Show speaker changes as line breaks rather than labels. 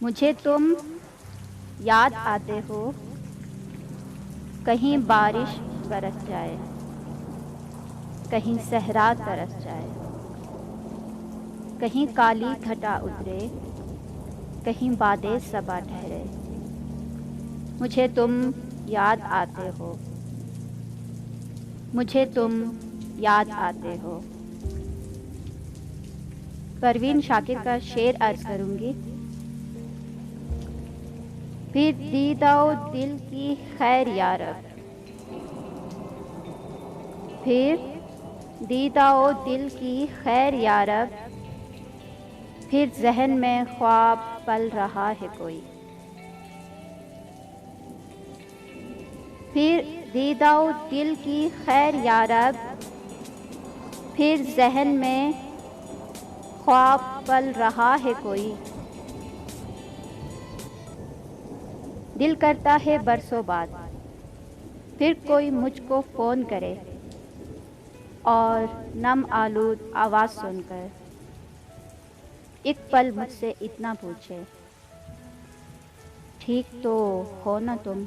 मुझे तुम याद आते हो, कहीं बारिश बरस जाए, कहीं सहरा तरस जाए, कहीं काली घटा उतरे, कहीं बादे सबा ठहरे। मुझे तुम याद आते हो, मुझे तुम याद आते हो। परवीन शाकिर का शेर अर्ज करूंगी। फिर दीदाओ दिल की खैर यारब, फिर दीदाओ दिल की खैर यारब, फिर जहन में ख्वाब पल रहा है कोई। फिर दीदाओ दिल की खैर यारब, फिर जहन में ख्वाब पल रहा है कोई। दिल करता है बरसों बाद फिर कोई मुझको फ़ोन करे, और नम आलूद आवाज़ सुनकर एक पल मुझसे इतना पूछे, ठीक तो हो ना तुम।